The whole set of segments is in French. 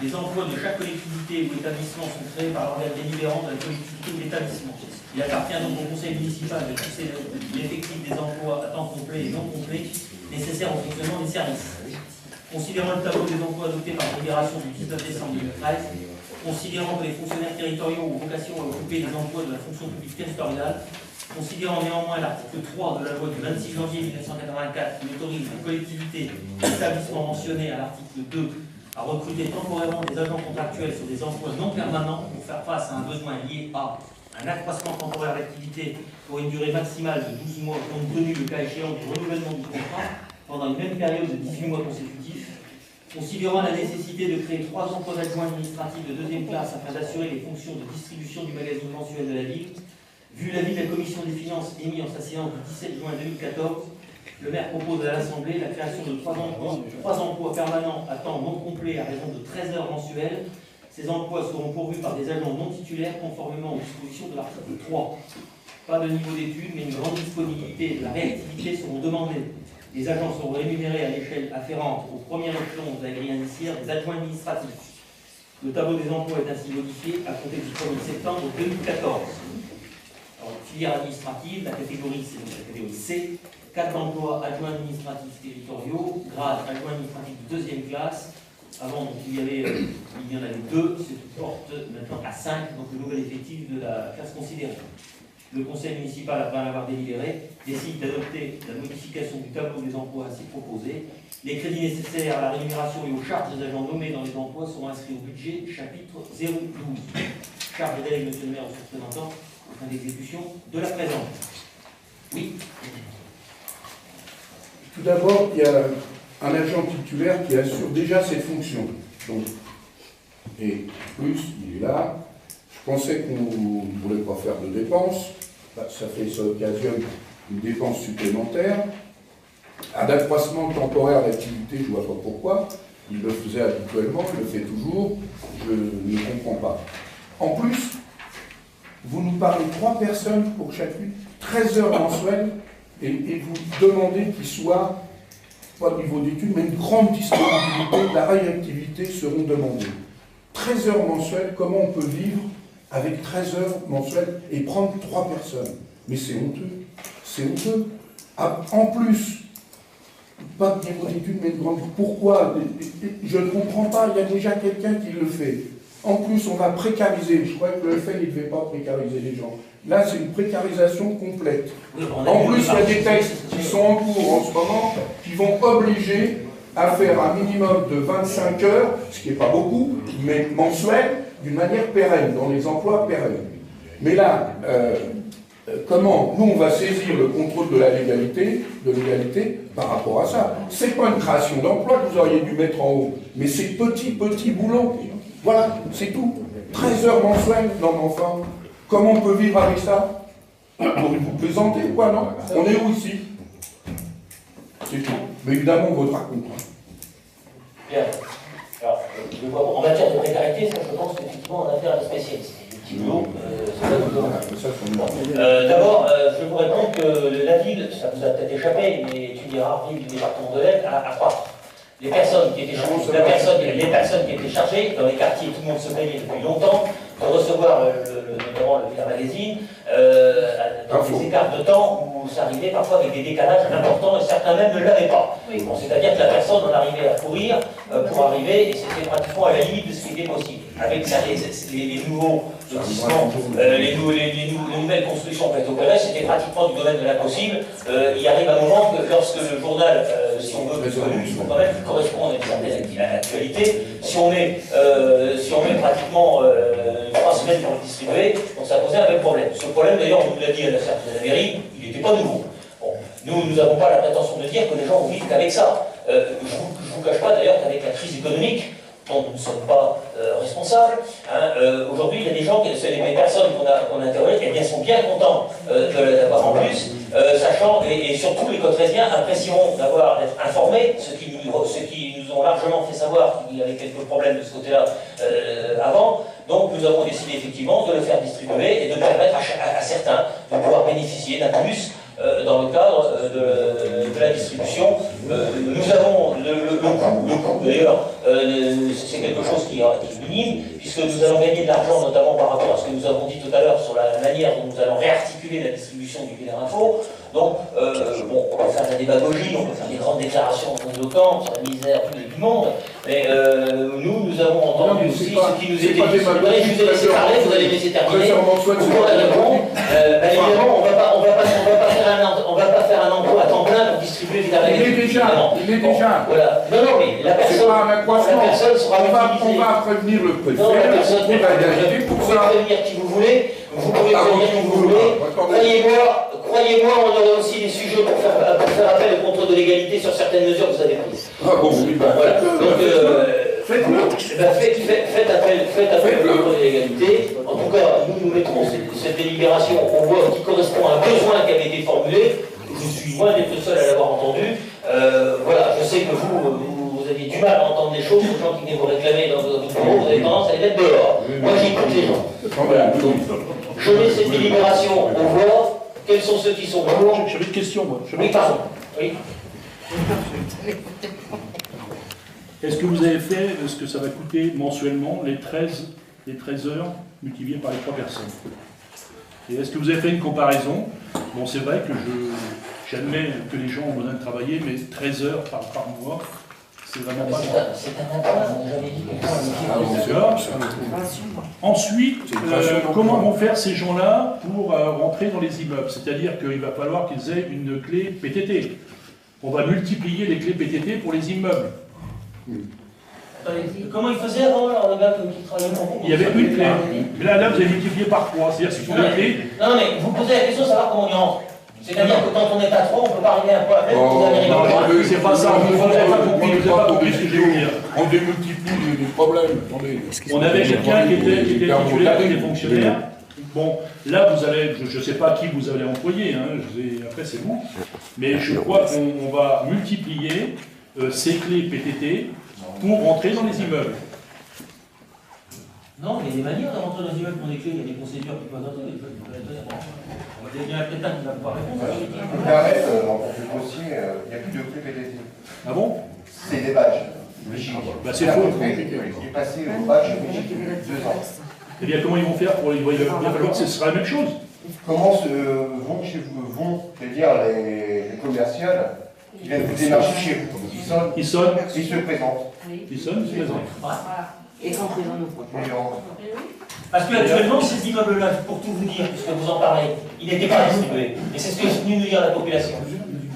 Les emplois de chaque collectivité ou établissement sont créés par l'organe délibérant de la collectivité ou l'établissement. Il appartient donc au conseil municipal de fixer l'effectif des emplois à temps complet et non complet nécessaires au fonctionnement des services. Considérant le tableau des emplois adopté par délibération du 19 décembre 2013, considérant que les fonctionnaires territoriaux ont vocation à occuper les emplois de la fonction publique territoriale, considérant néanmoins l'article 3 de la loi du 26 janvier 1984 qui autorise les collectivités et établissements mentionnés à l'article 2 à recruter temporairement des agents contractuels sur des emplois non permanents pour faire face à un besoin lié à un accroissement temporaire d'activité pour une durée maximale de 12 mois compte tenu le cas échéant du renouvellement du contrat pendant une même période de 18 mois consécutifs, considérant la nécessité de créer 3 emplois d'adjoints administratifs de deuxième classe afin d'assurer les fonctions de distribution du magazine mensuel de la ville. Vu l'avis de la Commission des finances émis en sa séance du 17 juin 2014, le maire propose à l'Assemblée la création de 3 emplois permanents à temps non complet à raison de 13 heures mensuelles. Ces emplois seront pourvus par des agents non titulaires conformément aux dispositions de l'article 3. Pas de niveau d'études, mais une grande disponibilité et de la réactivité seront demandées. Les agents seront rémunérés à l'échelle afférente au premier échelon de la grille indiciaire des adjoints administratifs. Le tableau des emplois est ainsi modifié à compter du 1er septembre 2014. Filière administrative, la catégorie c'est donc la catégorie C, 4 emplois adjoints administratifs territoriaux, grade adjoint administratif de deuxième classe. Avant donc, il y en avait 2, se porte maintenant à 5, donc le nouvel effectif de la classe considérée. Le conseil municipal, après en avoir délibéré, décide d'adopter la modification du tableau des emplois ainsi proposé. Les crédits nécessaires à la rémunération et aux charges des agents nommés dans les emplois seront inscrits au budget chapitre 012. Charge et délai, monsieur le maire, au représentant, en d'exécution de la présente. Oui. Tout d'abord, il y a un agent titulaire qui assure déjà cette fonction. Donc, et plus, il est là. Je pensais qu'on ne voulait pas faire de dépenses. Ça occasionne une dépense supplémentaire. Un accroissement temporaire d'activité, je ne vois pas pourquoi. Il le faisait habituellement, il le fait toujours. Je ne comprends pas. En plus, vous nous parlez 3 personnes pour chacune, 13 heures mensuelles, et vous demandez qu'ils soient, pas de niveau d'études, mais une grande disponibilité, de la réactivité seront demandées. 13 heures mensuelles, comment on peut vivre avec 13 heures mensuelles et prendre 3 personnes? Mais c'est honteux, c'est honteux. En plus, pas de niveau d'études, mais une grande... Pourquoi? Je ne comprends pas, il y a déjà quelqu'un qui le fait. En plus, on va précariser. Je croyais que le FN ne devait pas précariser les gens. Là, c'est une précarisation complète. En plus, il y a des textes qui sont en cours en ce moment qui vont obliger à faire un minimum de 25 heures, ce qui n'est pas beaucoup, mais mensuel, d'une manière pérenne, dans les emplois pérennes. Mais là, comment nous, on va saisir le contrôle de la légalité, par rapport à ça? C'est pas une création d'emploi que vous auriez dû mettre en haut, mais c'est petit boulot. Voilà, c'est tout. 13 heures mensuelles, non mais enfin, comment on peut vivre avec ça? Vous plaisantez ou quoi, non? On est où ici? C'est tout. Mais évidemment, on votera contre. Bien. Alors, en matière de précarité, ça, je pense qu'effectivement, on a affaire à des spécialistes. C'est ça que d'abord, je vous réponds que la ville, ça vous a peut-être échappé, mais est une des rares villes du département de l'Aisne à croître. Les personnes qui étaient chargées, dans les quartiers, tout le monde se plaignait depuis longtemps, de recevoir notamment le magazine, dans des écarts de temps où ça arrivait parfois avec des décalages importants et certains même ne l'avaient pas. Bon, c'est-à-dire que la personne en arrivait à courir pour arriver et c'était pratiquement à la limite de ce qui était possible. Avec ça, les nouveaux lotissements, les nouvelles constructions qui ont été opérées, c'était pratiquement du domaine de l'impossible. Il arrive un moment que lorsque le journal, si on veut, parce que il faut quand même qu'il corresponde à une certaine actualité, si on met pratiquement 3 semaines pour le distribuer, donc ça posait un vrai problème. Ce problème, d'ailleurs, on nous l'a dit à la mairie, il n'était pas nouveau. Bon, nous n'avons pas la prétention de dire que les gens vivent qu'avec ça. Je ne vous cache pas d'ailleurs qu'avec la crise économique, dont nous ne sommes pas responsables, aujourd'hui il y a des gens, les personnes qu'on a interrogées, sont bien contents d'avoir en plus, sachant, et surtout les Cotrésiens apprécieront d'être informés, ceux qui nous ont largement fait savoir qu'il y avait quelques problèmes de ce côté-là avant. Donc nous avons décidé effectivement de le faire distribuer et de permettre à certains de pouvoir bénéficier d'un plus dans le cadre de la distribution. Nous avons le coût d'ailleurs, c'est quelque chose qui est minime, puisque nous allons gagner de l'argent, notamment par rapport à ce que nous avons dit tout à l'heure sur la manière dont nous allons réarticuler la distribution du Quai d'Info. Donc, bon, on va faire de la démagogie, on va faire des grandes déclarations grandiloquentes sur la misère du monde, mais nous avons entendu aussi ce qui nous était dit. Je vous ai laissé parler, vous allez laisser terminer. Pour répondre, évidemment, on va pas faire un emploi à temps plein pour distribuer des arrêts. Il est déjà. Voilà. Non, mais la personne sera on va prévenir le préfet. Non, la personne, vous pouvez prévenir qui vous voulez, vous pouvez prévenir qui vous voulez. Croyez-moi, on aurait aussi des sujets pour faire appel au contrôle de légalité sur certaines mesures que vous avez prises. Ah bon, oui, bon, voilà. Donc, faites appel au contrôle de légalité. En tout cas, nous mettrons cette délibération, on voit, qui correspond à un besoin qui avait été formulé. Je suis loin d'être le seul à l'avoir entendu. Voilà, je sais que vous aviez du mal à entendre des choses, les gens qui viennent vous réclamer dans votre bureau, vous avez tendance à les mettre dehors. Moi, j'écoute les gens. Voilà. Donc, je mets cette délibération au voix. Quels sont ceux qui sont pour? J'avais une question, moi. Oui, pardon. Oui. Est-ce que vous avez fait ce que ça va coûter mensuellement, les 13 heures multipliées par les 3 personnes? Et est-ce que vous avez fait une comparaison? Bon, c'est vrai que j'admets que les gens ont besoin de travailler, mais 13 heures par mois, c'est vraiment pas grand. C'est un emploi, on avait dit que D'accord. Ensuite, comment vont faire ces gens-là pour rentrer dans les immeubles? C'est-à-dire qu'il va falloir qu'ils aient une clé PTT. On va multiplier les clés PTT pour les immeubles. Comment il faisait avant, alors, le gars qui travaillait pour vous? Il y avait une clé. Mais là, vous avez multiplié par 3. C'est-à-dire que c'est une clé. Non, mais vous posez la question de savoir comment on y rentre. C'est-à-dire que quand on est patron, on ne peut pas arriver à un point avec, vous avez non, c'est pas ça, vous n'avez pas compris ce que je vais vous dire. On démultiplie les problèmes. On avait quelqu'un qui était titulaire, qui était fonctionnaire. Bon, là, vous allez, je ne sais pas qui vous allez employer, hein, après c'est vous, mais je crois qu'on va multiplier ces clés PTT pour rentrer dans les immeubles. Non, il y a des manières de rentrer dans les immeubles pour des clés, il y a des procédures qui peuvent entrer. Il y a peut-être un qui va pouvoir répondre. Vous me permettez, dans le dossier, il n'y a plus de clé PTT. Ah bon? C'est des badges. Bah, c'est faux. Il est passé au badge Belgique depuis 2 ans. Eh bien, comment ils vont faire pour les... Il va falloir que ce sera la même chose. Comment vont chez vous, c'est-à-dire les commerciales qui viennent vous démarcher chez vous? Ils sonnent. Ils se présentent. Ils sonnent, ils se présentent. Voilà. Et rentrez dans nos points. Parce qu'actuellement, ces immeubles-là, pour tout vous dire, puisque vous en parlez, ils n'étaient pas distribués. Et c'est ce que est venu nous dire la population.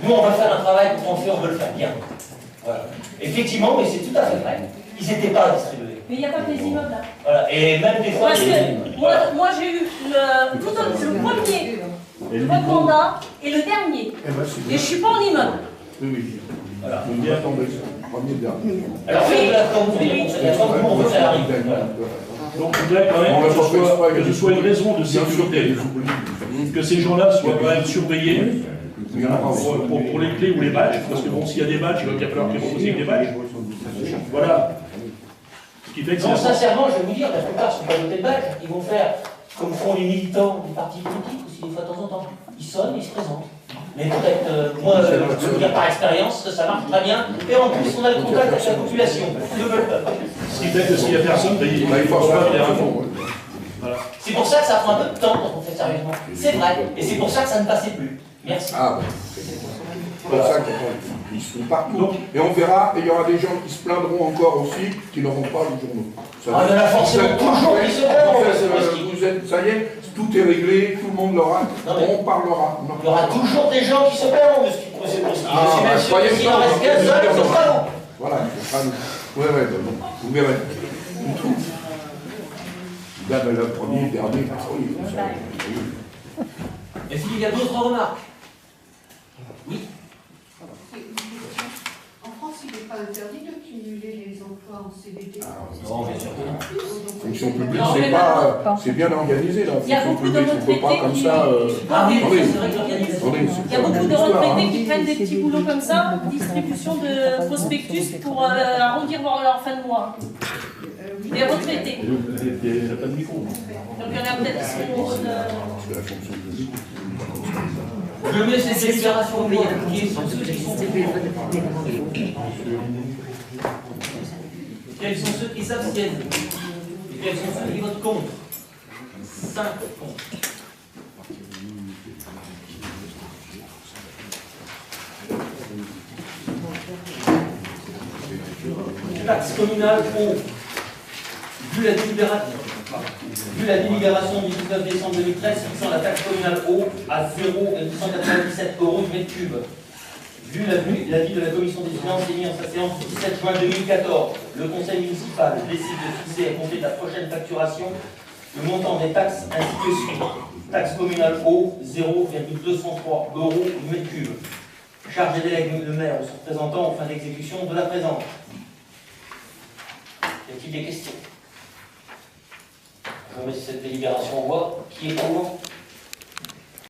Nous, on va faire un travail, quand on le fait, on veut le faire bien. Voilà. Effectivement, mais c'est tout à fait vrai. Ils n'étataient pas distribués. Mais il n'y a pas que les immeubles là. Voilà. Et même des fois... Parce que moi j'ai eu le premier, votre mandat et le dernier. Et je ne suis pas en immeuble. Oui. Voilà. Bien tombé, premier dernier. Alors, faites-la comme vous voulez, on veut faire arriver. Voilà. Donc, je voudrais quand même que ce soit une raison de sécurité. Que ces gens-là soient quand même surveillés pour les clés ou les badges. Parce que bon, s'il y a des badges, il va falloir qu'ils proposent des badges. Voilà. Ce qui fait que non, sincèrement, je vais vous dire, la plupart ne sont pas dotés de badge. Ils vont faire comme font les militants des partis politiques aussi, des fois de temps en temps. Ils sonnent, ils se présentent. Mais peut-être, moi, je peux vous dire par expérience, ça marche très bien. Et en plus, on a le contact avec la population. Ce qui fait que s'il n'y a personne, il faut pas faire un fond. Voilà. C'est pour ça que ça prend un peu de temps quand on fait sérieusement. C'est vrai. Et c'est pour ça que ça ne passait plus. Merci. Ah, c'est pour ça qu'ils sont partout. Et on verra, et il y aura des gens qui se plaindront encore aussi, qui n'auront pas le journaux. Il y en a forcément toujours qui se plaignent. Ça y est, tout est réglé, tout le monde l'aura, on parlera. Il y aura toujours des gens qui se plaignent de ce qui procède. Je suis même sûr que s'il en reste 15 seul, ce sera bon. Voilà, ce sera nous. Ouais, vous verrez. Tout. Là, le premier, dernier, Est-ce qu'il y a d'autres remarques? Oui. En France, il n'est pas interdit de cumuler les emplois en CDD. Non, bien sûr que non. Fonction publique, Non, c'est bien organisé là. Il y a Fonction beaucoup de publique, on peut pas retraités comme qui... ça. Ah oui, Attendez. c'est vrai que l'organisation. Il y a beaucoup de retraités qui prennent des petits boulots comme ça, distribution de prospectus pour arrondir leur fin de mois. Des retraités. Il n'y a pas de micro. Donc il y en a peut-être qui sont... C'est la fonction publique. Je mets cette délibération au vote. Qui sont ceux qui sont pour? Quels sont ceux qui s'abstiennent? Et quels sont ceux qui votent contre? 5 contre. Taxe communale eau. Vu la délibération du 19 décembre 2013 fixant la taxe communale eau à 0,197 € du mètre cube. Vu l'avis de la commission des finances émis en sa séance du 17 juin 2014, le conseil municipal décide de fixer à compter de la prochaine facturation le montant des taxes ainsi que suit. Taxe communale eau, 0,203 € du mètre cube. Charge et délègue le maire ou son représentant aux fins d'exécution de la présente. Y a-t-il des questions? Je mets cette délibération en voie. Qui est pour?